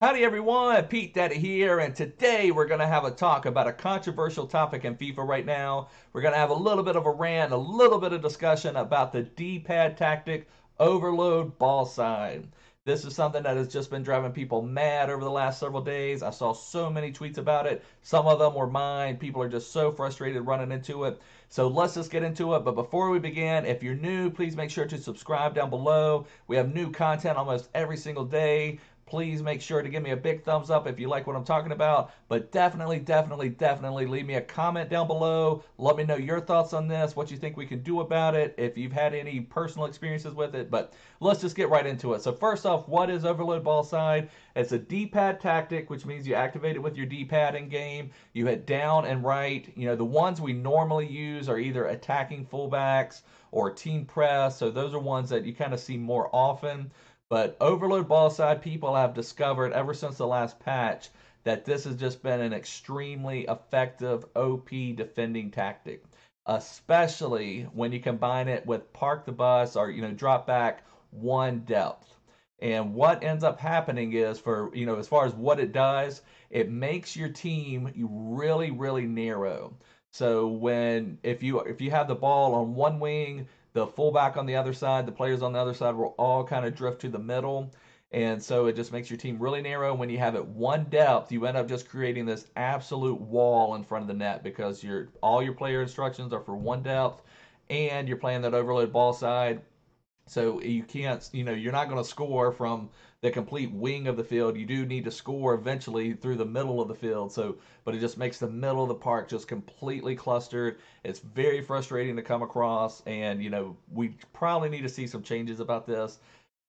Howdy everyone, Pete Daddy here, and today we're going to have a talk about a controversial topic in FIFA right now. We're going to have a little bit of a rant, a little bit of discussion about the D-pad tactic, overload ball side. This is something that has just been driving people mad over the last several days. I saw so many tweets about it. Some of them were mine. People are just so frustrated running into it. So let's just get into it. But before we begin, if you're new, please make sure to subscribe down below. We have new content almost every single day. Please make sure to give me a big thumbs up if you like what I'm talking about. But definitely leave me a comment down below. Let me know your thoughts on this, what you think we can do about it, if you've had any personal experiences with it. But let's just get right into it. So first off, what is overload ball side? It's a D-pad tactic, which means you activate it with your D-pad in game. You hit down and right. You know, the ones we normally use are either attacking fullbacks or team press. So those are ones that you kind of see more often. But overload ball side people have discovered ever since the last patch that this has just been an extremely effective OP defending tactic, especially when you combine it with park the bus or drop back one depth. And what ends up happening is for as far as what it does, it makes your team really narrow. So when if you have the ball on one wing, the fullback on the other side, the players on the other side will all kind of drift to the middle. And so it just makes your team really narrow. When you have it one depth, you end up just creating this absolute wall in front of the net because all your player instructions are for one depth and you're playing that overload ball side. So you can't, you're not going to score from the complete wing of the field. You do need to score eventually through the middle of the field. So, but it just makes the middle of the park just completely clustered. It's very frustrating to come across, and we probably need to see some changes about this.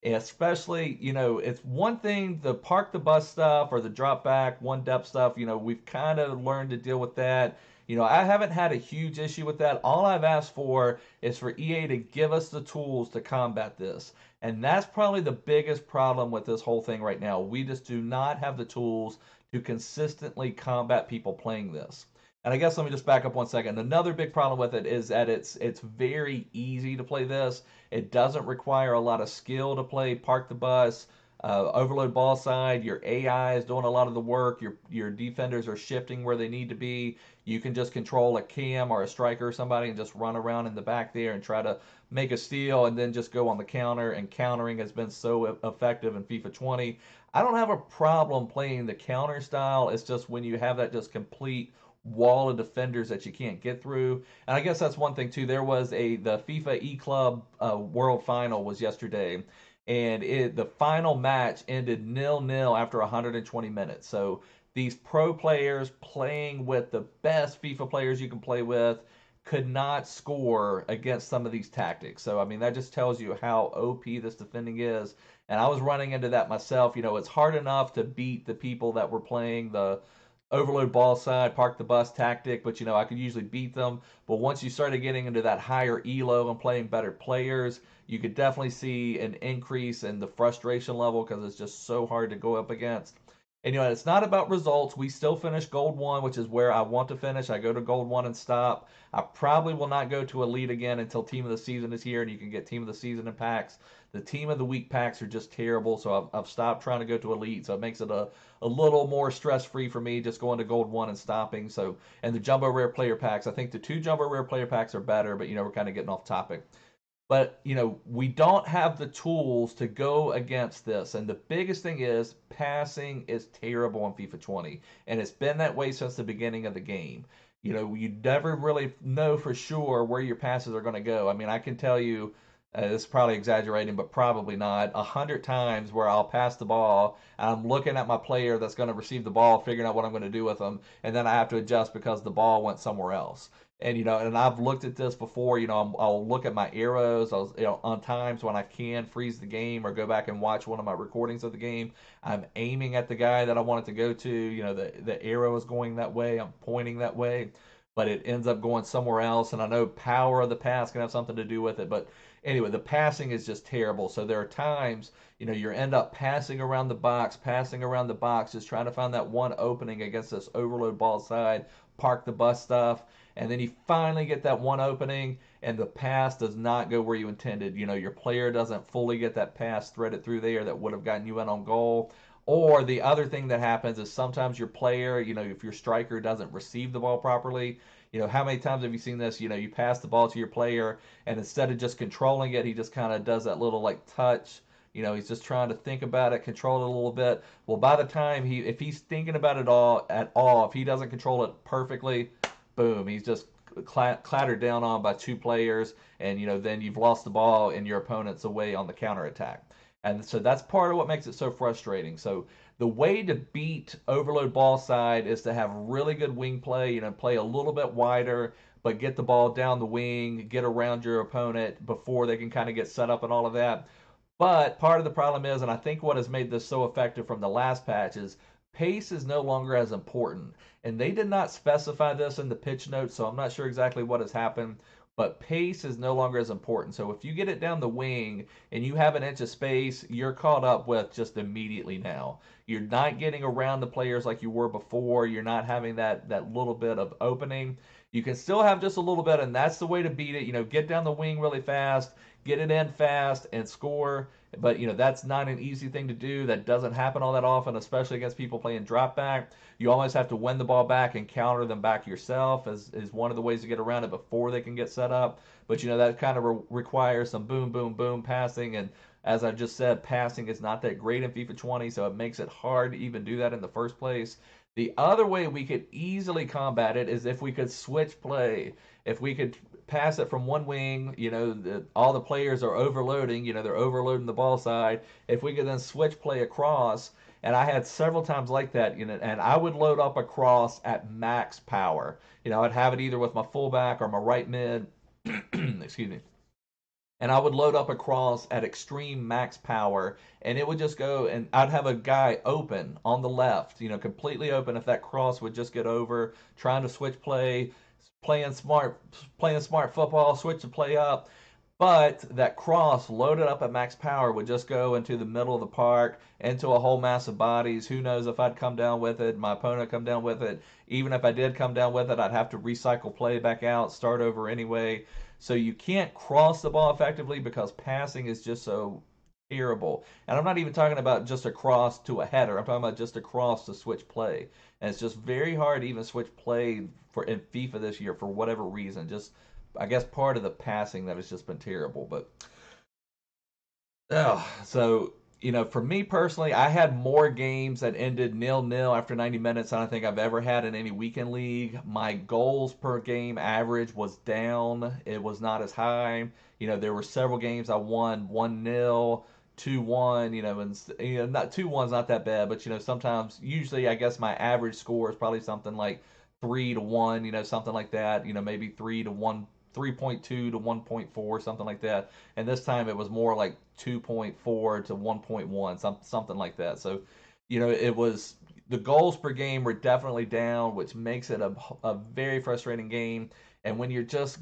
Especially, it's one thing the park the bus stuff or the drop back one depth stuff. We've kind of learned to deal with that. I haven't had a huge issue with that. All I've asked for is for EA to give us the tools to combat this. And that's probably the biggest problem with this whole thing right now. We just do not have the tools to consistently combat people playing this. And I guess let me just back up 1 second. Another big problem with it is that it's very easy to play this. It doesn't require a lot of skill to play park the bus, overload ball side. Your AI is doing a lot of the work. Your defenders are shifting where they need to be. You can just control a cam or a striker or somebody and just run around in the back there and try to make a steal and then just go on the counter. And countering has been so effective in FIFA 20. I don't have a problem playing the counter style. It's just when you have that just complete wall of defenders that you can't get through. And I guess that's one thing too. There was the FIFA E Club World Final was yesterday, and the final match ended 0-0 after 120 minutes. So these pro players playing with the best FIFA players you can play with could not score against some of these tactics. So I mean that just tells you how OP this defending is. And I was running into that myself. It's hard enough to beat the people that were playing the overload ball side, park the bus tactic, but I could usually beat them. But once you started getting into that higher elo and playing better players, you could definitely see an increase in the frustration level because it's just so hard to go up against. And it's not about results. We still finish gold one, which is where I want to finish. I go to gold one and stop. I probably will not go to elite again until team of the season is here and you can get team of the season in packs. The team of the week packs are just terrible, so I've stopped trying to go to elite. So it makes it a little more stress free for me just going to gold one and stopping. So, and the jumbo rare player packs, I think the two jumbo rare player packs are better, but we're kind of getting off topic. But we don't have the tools to go against this. And the biggest thing is passing is terrible in FIFA 20. And it's been that way since the beginning of the game. You never really know for sure where your passes are going to go. I mean, I can tell you, this is probably exaggerating, but probably not, 100 times where I'll pass the ball and I'm looking at my player that's going to receive the ball, figuring out what I'm going to do with them, and then I have to adjust because the ball went somewhere else. And and I've looked at this before. I'll look at my arrows. On times when I can freeze the game or go back and watch one of my recordings of the game, I'm aiming at the guy that I want it to go to. The arrow is going that way. I'm pointing that way, but it ends up going somewhere else. And I know power of the pass can have something to do with it, but anyway, the passing is just terrible. So there are times, you end up passing around the box, just trying to find that one opening against this overload ball side, park the bus stuff, and then you finally get that one opening, and the pass does not go where you intended. Your player doesn't fully get that pass threaded through there that would have gotten you in on goal. Or the other thing that happens is sometimes your player, if your striker doesn't receive the ball properly, how many times have you seen this? You pass the ball to your player, and instead of just controlling it, he just kind of does that little like touch. He's just trying to think about it, control it a little bit. Well, by the time if he's thinking about it all at all, if he doesn't control it perfectly, boom, he's just clattered down on by two players, and then you've lost the ball and your opponent's away on the counterattack. And so that's part of what makes it so frustrating. So the way to beat overload ball side is to have really good wing play, play a little bit wider, but get the ball down the wing, get around your opponent before they can kind of get set up and all of that. But part of the problem is, and I think what has made this so effective from the last patch is pace is no longer as important. And they did not specify this in the pitch notes, so I'm not sure exactly what has happened. But pace is no longer as important. So if you get it down the wing and you have an inch of space, you're caught up with just immediately now. You're not getting around the players like you were before. You're not having that little bit of opening. You can still have just a little bit, and that's the way to beat it. Get down the wing really fast, get it in fast, and score. But that's not an easy thing to do. That doesn't happen all that often, especially against people playing drop back. You always have to win the ball back and counter them back yourself is one of the ways to get around it before they can get set up. But that kind of requires some boom, boom, boom passing. And as I just said, passing is not that great in FIFA 20, so it makes it hard to even do that in the first place. The other way we could easily combat it is if we could switch play. If we could pass it from one wing, all the players are overloading, they're overloading the ball side. If we could then switch play across, and I had several times like that, and I would load up a cross at max power. I'd have it either with my fullback or my right mid, excuse me, and I would load up a cross at extreme max power, and it would just go, and I'd have a guy open on the left, completely open if that cross would just get over, trying to switch play, playing smart football, switch the play up. But that cross loaded up at max power would just go into the middle of the park, into a whole mass of bodies. Who knows if I'd come down with it, my opponent come down with it. Even if I did come down with it, I'd have to recycle play back out, start over anyway. So you can't cross the ball effectively because passing is just so terrible. And I'm not even talking about just a cross to a header. I'm talking about just a cross to switch play. And it's just very hard to even switch play for in FIFA this year for whatever reason. Just I guess part of the passing that has just been terrible. But so for me personally, I had more games that ended 0-0 after 90 minutes than I think I've ever had in any weekend league. My goals per game average was down. It was not as high. There were several games I won 1-0, 2-1, and not 2-1's not that bad, but sometimes usually I guess my average score is probably something like 3-1, something like that, maybe 3-1, 3.2 to 1.4, something like that. And this time it was more like 2.4 to 1.1, something like that. So, it was the goals per game were definitely down, which makes it a very frustrating game. And when you're just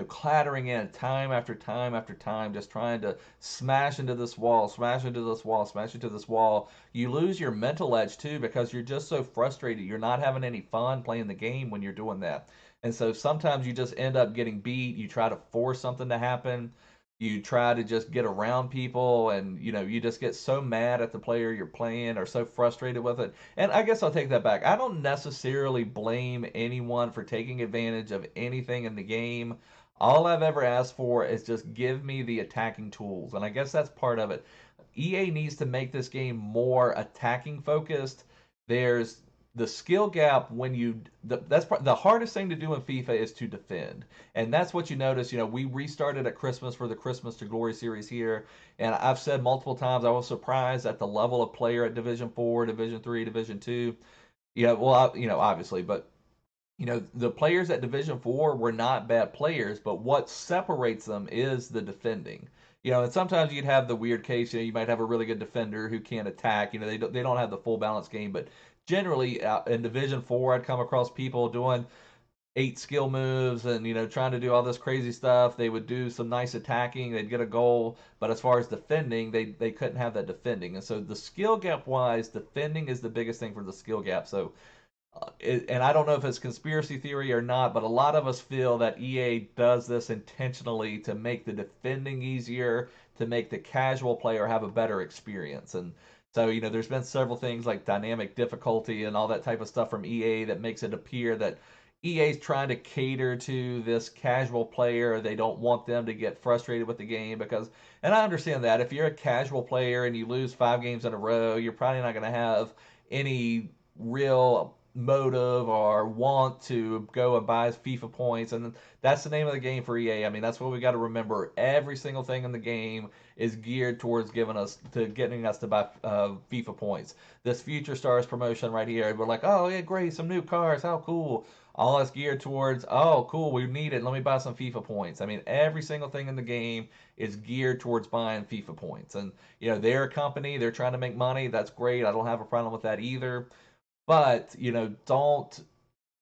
clattering in time after time after time, just trying to smash into this wall, smash into this wall, smash into this wall, you lose your mental edge too because you're just so frustrated. You're not having any fun playing the game when you're doing that. And so sometimes you just end up getting beat. You try to force something to happen. You try to just get around people, and you just get so mad at the player you're playing or so frustrated with it. And I guess I'll take that back. I don't necessarily blame anyone for taking advantage of anything in the game. All I've ever asked for is just give me the attacking tools, and I guess that's part of it. EA needs to make this game more attacking focused. There's the skill gap when the hardest thing to do in FIFA is to defend, and that's what you notice. We restarted at Christmas for the Christmas to Glory series here, and I've said multiple times I was surprised at the level of player at Division 4, Division 3, Division 2. Yeah, well, obviously, but the players at Division 4 were not bad players, but what separates them is the defending. And sometimes you'd have the weird case. You might have a really good defender who can't attack. They don't have the full balance game, but generally in Division 4, I'd come across people doing 8 skill moves and trying to do all this crazy stuff. They would do some nice attacking, they'd get a goal, but as far as defending, they couldn't have that defending. And so the skill gap wise, defending is the biggest thing for the skill gap. So and I don't know if it's conspiracy theory or not, but a lot of us feel that EA does this intentionally to make the defending easier, to make the casual player have a better experience. And So, there's been several things like dynamic difficulty and all that type of stuff from EA that makes it appear that EA is trying to cater to this casual player. They don't want them to get frustrated with the game because, and I understand that if you're a casual player and you lose 5 games in a row, you're probably not going to have any real motive or want to go and buy FIFA points. And that's the name of the game for EA. I mean, that's what we got to remember. Every single thing in the game is geared towards getting us to buy FIFA points. This Future Stars promotion right here, we're like, oh yeah, great, some new cars, how cool. All that's geared towards, oh cool, we need it. Let me buy some FIFA points. I mean, every single thing in the game is geared towards buying FIFA points. And they're a company, they're trying to make money. That's great. I don't have a problem with that either. But don't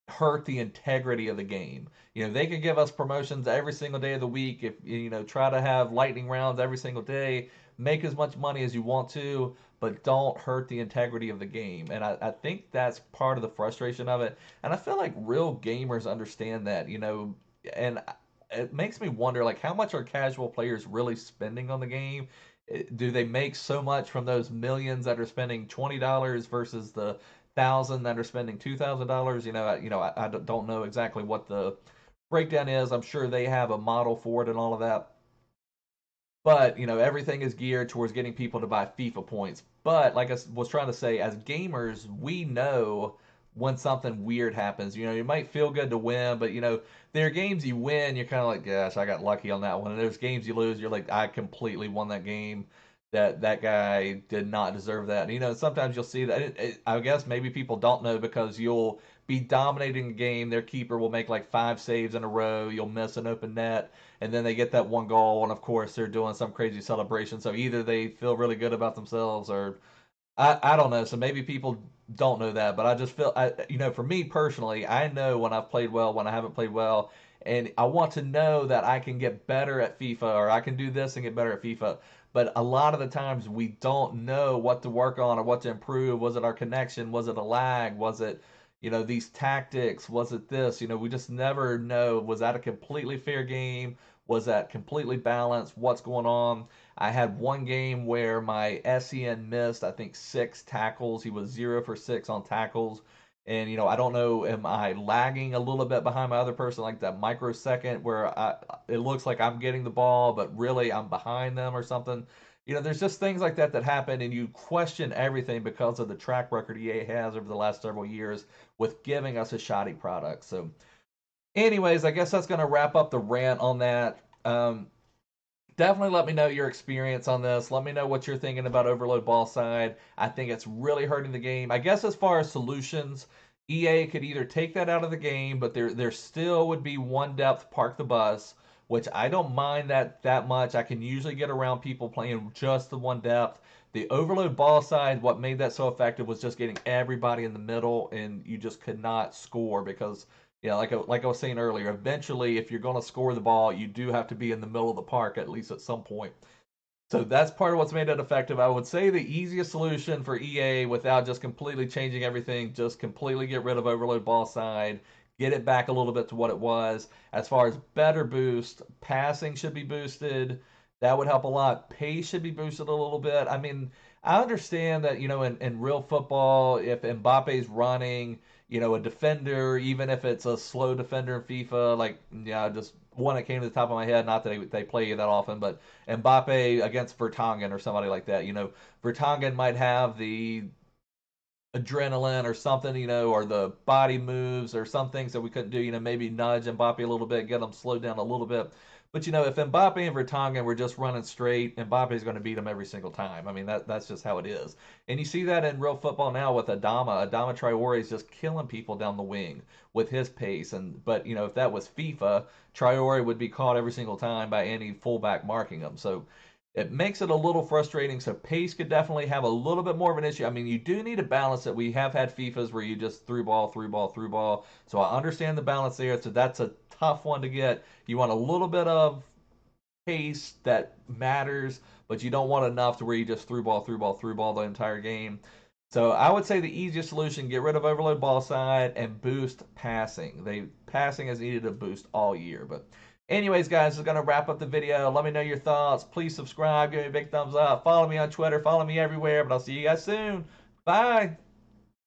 hurt the integrity of the game. They could give us promotions every single day of the week if try to have lightning rounds every single day, make as much money as you want to, but don't hurt the integrity of the game. And I think that's part of the frustration of it. And I feel like real gamers understand that, and it makes me wonder like how much are casual players really spending on the game? Do they make so much from those millions that are spending $20 versus the thousand that are spending $2,000? I don't know exactly what the breakdown is. I'm sure they have a model for it and all of that. But everything is geared towards getting people to buy FIFA points. But like I was trying to say, as gamers, we know when something weird happens. You might feel good to win, but there are games you win, you're kind of like, gosh, I got lucky on that one. And there's games you lose, you're like, I completely won that game. That guy did not deserve that. And, sometimes you'll see that. I guess maybe people don't know because you'll be dominating the game. Their keeper will make like 5 saves in a row. You'll miss an open net, and then they get that one goal, and of course they're doing some crazy celebration. So either they feel really good about themselves, or I don't know. So maybe people don't know that, but I just feel for me personally, I know when I've played well, when I haven't played well, and I want to know that I can get better at FIFA or I can do this and get better at FIFA. But a lot of the times we don't know what to work on or what to improve. Was it our connection? Was it a lag? Was it these tactics? Was it this? We just never know. Was that a completely fair game? Was that completely balanced? What's going on? I had one game where my Essien missed, I think, 6 tackles. He was 0 for 6 on tackles. And, I don't know, am I lagging a little bit behind my other person, like that microsecond where it looks like I'm getting the ball, but really I'm behind them or something. There's just things like that that happen, and you question everything because of the track record EA has over the last several years with giving us a shoddy product. So, anyways, I guess that's going to wrap up the rant on that. Definitely let me know your experience on this. Let me know what you're thinking about overload ball side. I think it's really hurting the game. I guess as far as solutions, EA could either take that out of the game, but there still would be one depth park the bus, which I don't mind that much. I can usually get around people playing just the one depth. The overload ball side, what made that so effective was just getting everybody in the middle, and you just could not score because like I was saying earlier, eventually, if you're going to score the ball, you do have to be in the middle of the park at least at some point. So that's part of what's made it effective. I would say the easiest solution for EA without just completely changing everything, just completely get rid of overload ball side, get it back a little bit to what it was. As far as better boost, passing should be boosted. That would help a lot. Pace should be boosted a little bit. I mean, I understand that, in real football, if Mbappe's running, a defender, even if it's a slow defender in FIFA, like, yeah, just one that came to the top of my head, not that they play you that often, but Mbappe against Vertonghen or somebody like that, Vertonghen might have the adrenaline or something, or the body moves or some things that we couldn't do, maybe nudge Mbappe a little bit, get him slowed down a little bit. But if Mbappe and Vertonghen were just running straight, Mbappe's going to beat him every single time. I mean, that's just how it is. And you see that in real football now with Adama. Adama Traore is just killing people down the wing with his pace. But if that was FIFA, Traore would be caught every single time by any fullback marking him. So it makes it a little frustrating. So pace could definitely have a little bit more of an issue. I mean, you do need to balance it. We have had FIFAs where you just through ball, through ball, through ball. So I understand the balance there. So that's a tough one to get. You want a little bit of pace that matters, but you don't want enough to where you just through ball, through ball, through ball the entire game. So I would say the easiest solution: get rid of overload ball side and boost passing. Passing has needed a boost all year, but Anyways, guys, this is going to wrap up the video. Let me know your thoughts. Please subscribe. Give me a big thumbs up. Follow me on Twitter. Follow me everywhere. But I'll see you guys soon. Bye.